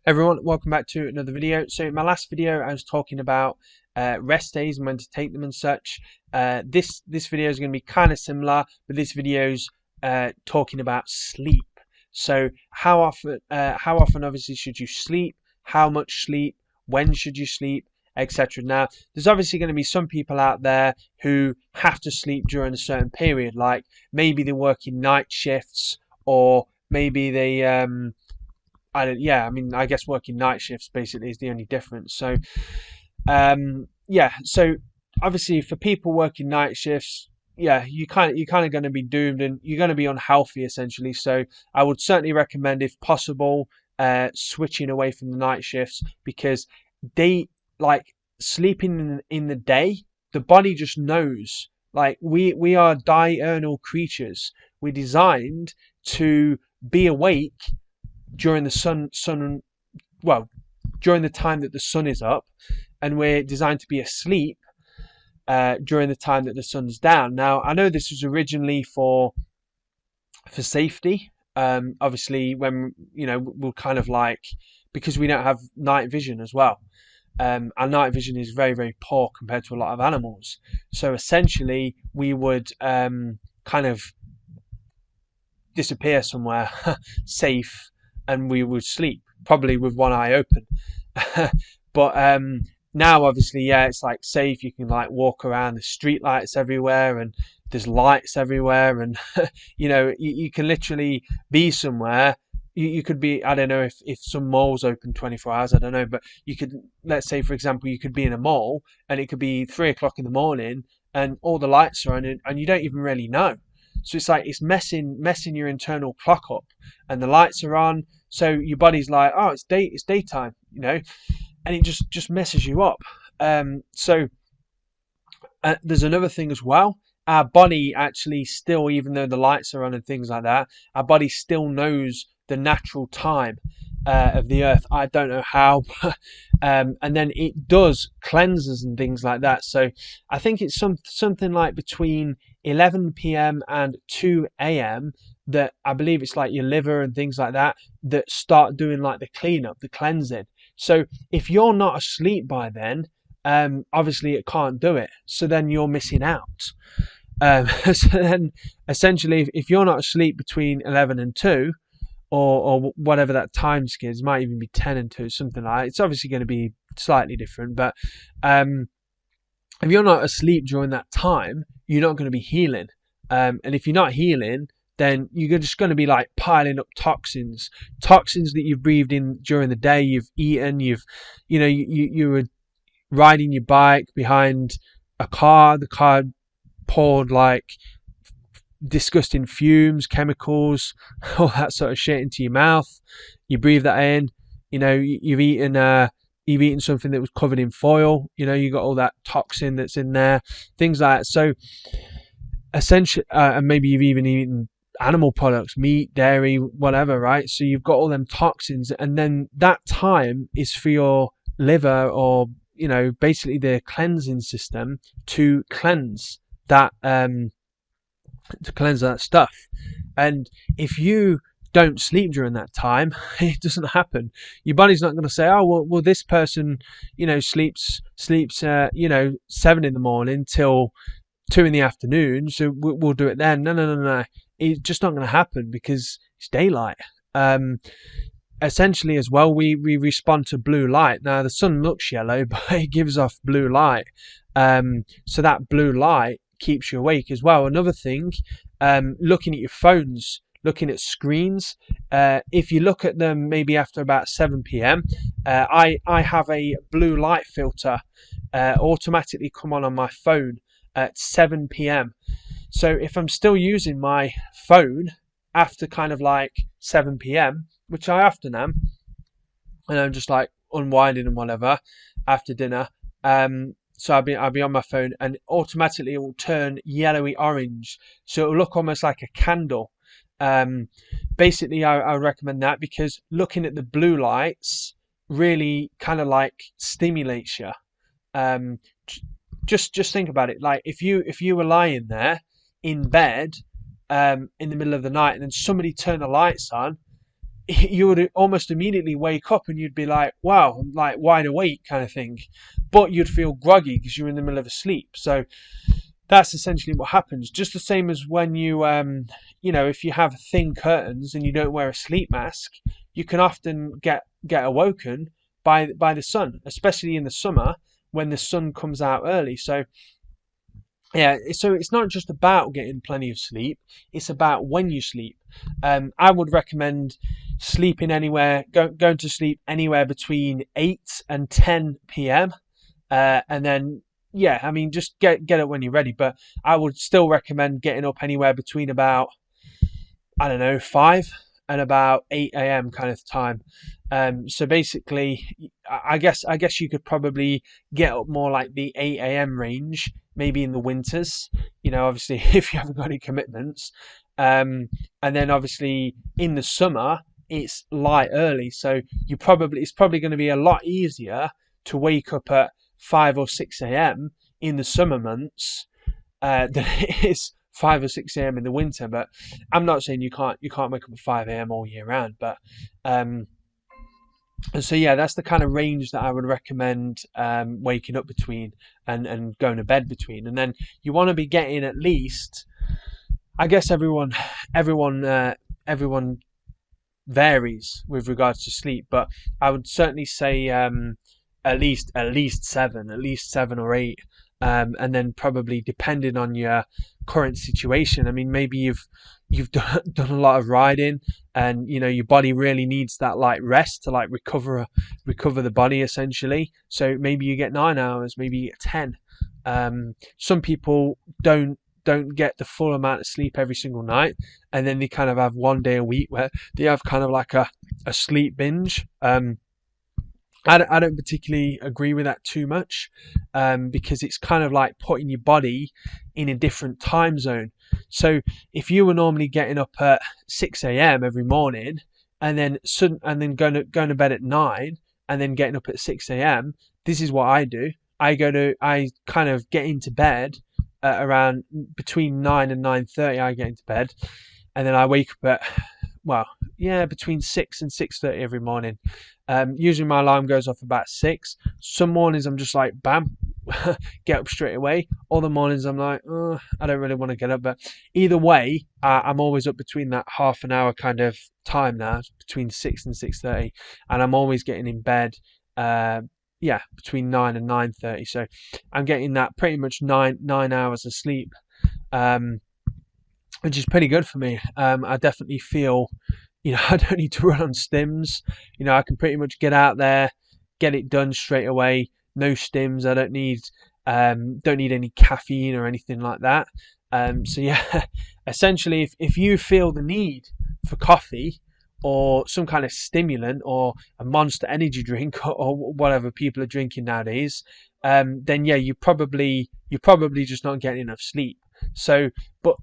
Everyone, welcome back to another video. So in my last video I was talking about rest days and when to take them and such. This video is going to be kind of similar, but this video's talking about sleep. So how often obviously should you sleep, how much sleep, when should you sleep, etc. Now there's obviously going to be some people out there who have to sleep during a certain period, like maybe they're working night shifts, or maybe they I guess working night shifts basically is the only difference. So, so obviously for people working night shifts, you're kind of going to be doomed and you're going to be unhealthy essentially. So I would certainly recommend, if possible, switching away from the night shifts, because they like sleeping in the day. The body just knows. Like we are diurnal creatures. We're designed to be awake during the during the time that the sun is up, and we're designed to be asleep during the time that the sun's down. Now I know this was originally for safety. Obviously when we'll kind of like, because we don't have night vision as well. Our night vision is very, very poor compared to a lot of animals. So essentially we would kind of disappear somewhere safe, and we would sleep probably with one eye open. But now obviously, it's like safe. You can like walk around, there's street lights everywhere and there's lights everywhere, and you can literally be somewhere. You could be, I don't know if some malls open 24 hours, I don't know, but you could, let's say for example, you could be in a mall and it could be 3 o'clock in the morning and all the lights are on, and you don't even really know. So it's like it's messing your internal clock up, and the lights are on, so your body's like, oh, it's daytime, and it just messes you up. So there's another thing as well. Our body actually still, even though the lights are on and things like that, our body still knows the natural time of the earth. I don't know how, and then it does cleanses and things like that. So I think it's something like between 11 p.m. and 2 a.m. that I believe it's like your liver and things like that start doing like the cleanup, the cleansing. So if you're not asleep by then, obviously it can't do it. So then you're missing out. So then essentially, if you're not asleep between 11 and 2, or whatever that time is, might even be 10 and 2, something like that. It's obviously going to be slightly different, but if you're not asleep during that time, you're not going to be healing. And if you're not healing, then you're just going to be like piling up toxins that you've breathed in during the day, you've eaten, you were riding your bike behind a car, the car poured like disgusting fumes, chemicals, all that sort of shit into your mouth. You breathe that in. You've eaten something that was covered in foil. You got all that toxin that's in there, things like that. So essentially, and maybe you've even eaten animal products, meat, dairy, whatever, right? So you've got all them toxins, and then that time is for your liver, or basically the cleansing system to cleanse that stuff. And if you don't sleep during that time, it doesn't happen. Your body's not going to say, oh well this person sleeps 7 in the morning till 2 in the afternoon, so we'll do it then. No, it's just not going to happen, because it's daylight. Essentially as well, we respond to blue light. Now the sun looks yellow, but it gives off blue light, so that blue light keeps you awake as well. Another thing, looking at your phones, looking at screens, if you look at them maybe after about 7 p.m, I have a blue light filter automatically come on my phone at 7 p.m. So if I'm still using my phone after kind of like 7 p.m, which I often am, and I'm just like unwinding and whatever after dinner, so I'll be on my phone, and automatically it will turn yellowy orange, so it will look almost like a candle. Basically I recommend that, because looking at the blue lights really kind of like stimulates you. Just think about it. Like if you were lying there in bed in the middle of the night, and then somebody turned the lights on, you would almost immediately wake up and you'd be like, wow, I'm like wide awake kind of thing. But you'd feel groggy because you're in the middle of a sleep. So that's essentially what happens. Just the same as when if you have thin curtains and you don't wear a sleep mask, you can often get awoken by the sun, especially in the summer when the sun comes out early. So yeah, so it's not just about getting plenty of sleep, it's about when you sleep. I would recommend sleeping going to sleep anywhere between 8 and 10 p.m. And then, yeah, I mean, just get up when you're ready. But I would still recommend getting up anywhere between about, I don't know, 5 and about 8 a.m. kind of time. So basically, I guess you could probably get up more like the 8 a.m. range, maybe in the winters. Obviously, if you haven't got any commitments. And then obviously in the summer, it's light early, so it's probably going to be a lot easier to wake up at 5 or 6 a.m. in the summer months than it is 5 or 6 a.m. in the winter. But I'm not saying you can't wake up at 5 a.m. all year round. But and so yeah, that's the kind of range that I would recommend waking up between and going to bed between. And then you want to be getting at least, I guess everyone varies with regards to sleep, but I would certainly say at least 7 or 8, and then probably depending on your current situation. I mean, maybe you've done a lot of riding, and your body really needs that like rest to like recover the body essentially. So maybe you get 9 hours, maybe you get 10. Some people don't get the full amount of sleep every single night, and then they kind of have one day a week where they have kind of like a sleep binge. I don't particularly agree with that too much, because it's kind of like putting your body in a different time zone. So if you were normally getting up at 6 a.m. every morning, and then going to bed at 9, and then getting up at 6 a.m., this is what I do. I kind of get into bed around between 9 and 9:30. I get into bed, and then I wake up at between 6 and 6:30 every morning. Usually my alarm goes off about 6. Some mornings I'm just like bam, get up straight away. Other mornings I'm like, oh, I don't really want to get up. But either way, I'm always up between that half an hour kind of time now, between 6 and 6:30, and I'm always getting in bed. Between 9 and 9:30. So I'm getting that pretty much 9 hours of sleep, which is pretty good for me. I definitely feel, I don't need to run on stims. I can pretty much get out there, get it done straight away. No stims. I don't need any caffeine or anything like that. So yeah, essentially, if you feel the need for coffee or some kind of stimulant or a Monster energy drink or whatever people are drinking nowadays, then yeah, you're probably just not getting enough sleep. So, but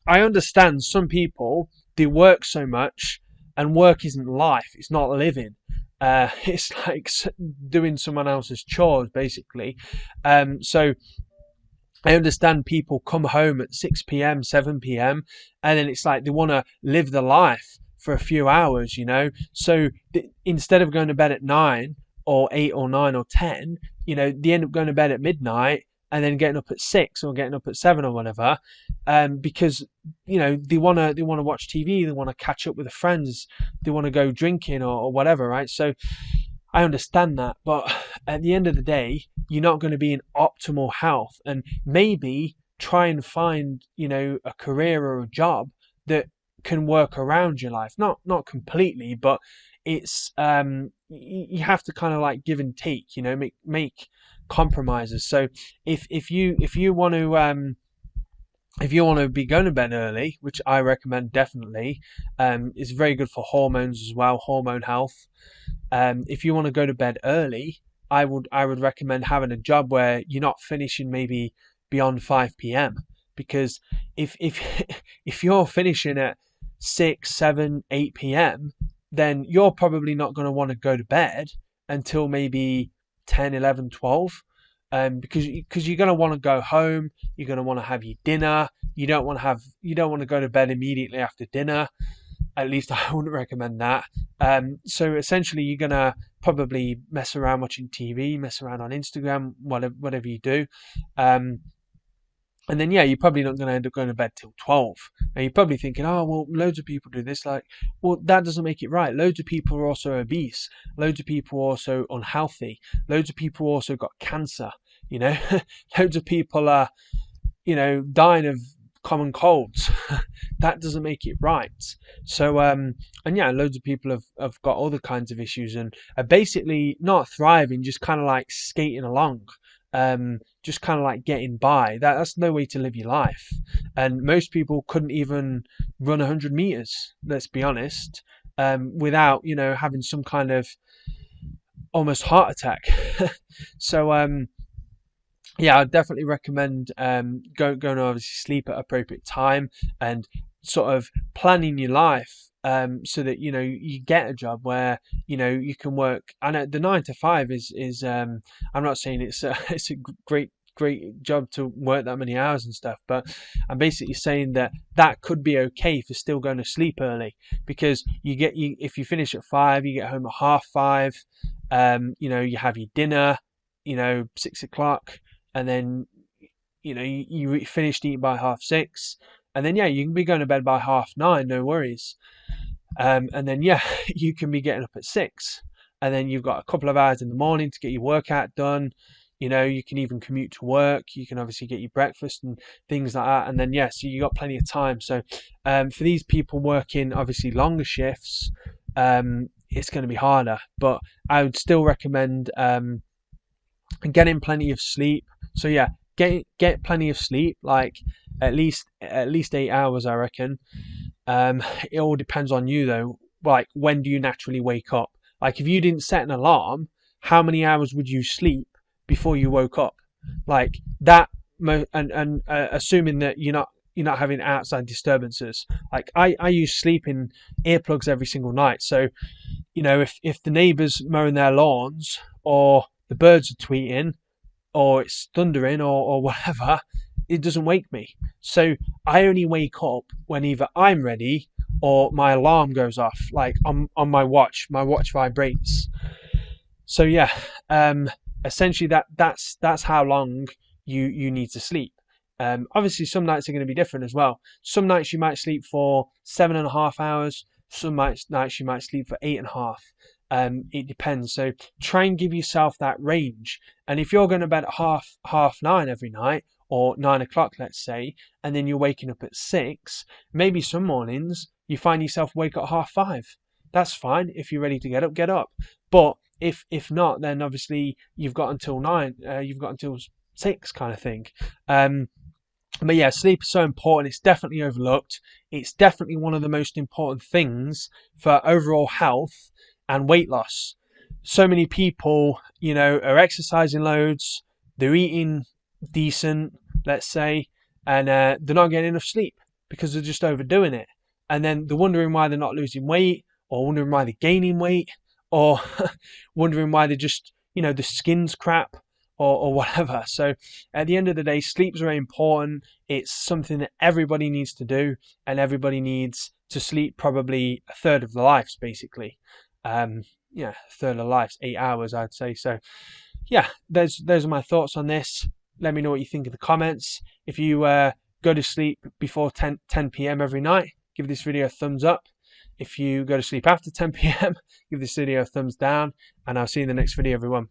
I understand some people, they work so much, and work isn't life, it's not living. It's like doing someone else's chores basically. So I understand people come home at 6 p.m, 7 p.m, and then it's like they want to live the life for a few hours, so instead of going to bed at 9 or 8 or 9 or 10, they end up going to bed at midnight and then getting up at 6 or getting up at 7 or whatever, because they want to watch TV, they want to catch up with their friends, they want to go drinking or whatever, right? So I understand that, but at the end of the day, you're not going to be in optimal health, and maybe try and find a career or a job that can work around your life. Not completely, but it's you have to kind of like give and take, make compromises. So if you want to be going to bed early, which I recommend definitely, it's very good for hormones as well, hormone health. If you want to go to bed early, I would recommend having a job where you're not finishing maybe beyond 5 p.m. Because if if you're finishing at 6, 7, 8 p.m, then you're probably not going to want to go to bed until maybe 10, 11, 12. Because you're going to want to go home, you're going to want to have your dinner. You don't want to go to bed immediately after dinner. At least I wouldn't recommend that. So essentially, you're gonna probably mess around watching TV, mess around on Instagram, whatever you do. Um, and then yeah, you're probably not going to end up going to bed till 12. And you're probably thinking, oh well, loads of people do this. Like, well, that doesn't make it right. Loads of people are also obese. Loads of people are also unhealthy. Loads of people also got cancer. You know, loads of people are, dying of common colds. That doesn't make it right. So and yeah, loads of people have got other kinds of issues and are basically not thriving, just kind of like skating along, just kind of like getting by. That's no way to live your life. And most people couldn't even run 100 meters, let's be honest, without having some kind of almost heart attack. So yeah, I'd definitely recommend going to obviously sleep at appropriate time and sort of planning your life, so that you get a job where you can work. And the 9 to 5 is I'm not saying it's a it's a great job to work that many hours and stuff, but I'm basically saying that could be okay for still going to sleep early, because if you finish at 5, you get home at 5:30. You have your dinner, 6 o'clock, and then you finished eating by 6:30, and then yeah, you can be going to bed by 9:30, no worries. And then yeah, you can be getting up at 6, and then you've got a couple of hours in the morning to get your workout done. You can even commute to work. You can obviously get your breakfast and things like that, and then yeah, so you got plenty of time. So for these people working obviously longer shifts, it's going to be harder, but I would still recommend getting plenty of sleep. So yeah, get plenty of sleep, like at least 8 hours, I reckon. It all depends on you though. Like, when do you naturally wake up? Like, if you didn't set an alarm, how many hours would you sleep before you woke up? Like that, and assuming that you're not having outside disturbances. Like I use sleeping earplugs every single night. So if the neighbours mowing their lawns, or the birds are tweeting, or it's thundering, or whatever, it doesn't wake me. So I only wake up when either I'm ready or my alarm goes off, like on my watch. My watch vibrates. So yeah, essentially that's how long you need to sleep. Obviously, some nights are going to be different as well. Some nights you might sleep for 7.5 hours. Some nights you might sleep for 8.5. It depends. So try and give yourself that range. And if you're going to bed at half 9 every night, or 9 o'clock, let's say, and then you're waking up at 6, maybe some mornings you find yourself wake up at 5:30. That's fine. If you're ready to get up, get up. But if not, then obviously you've got until 9. You've got until 6, kind of thing. But yeah, sleep is so important. It's definitely overlooked. It's definitely one of the most important things for overall health and weight loss. So many people, are exercising loads, they're eating decent, let's say, and they're not getting enough sleep because they're just overdoing it. And then they're wondering why they're not losing weight, or wondering why they're gaining weight, or wondering why they're just, the skin's crap, or whatever. So at the end of the day, sleep's very important. It's something that everybody needs to do, and everybody needs to sleep probably a third of their lives, basically. Yeah, a third of their lives, 8 hours, I'd say. So yeah, those are my thoughts on this. Let me know what you think in the comments. If you go to sleep before 10 p.m. every night, give this video a thumbs up. If you go to sleep after 10 p.m., give this video a thumbs down, and I'll see you in the next video, everyone.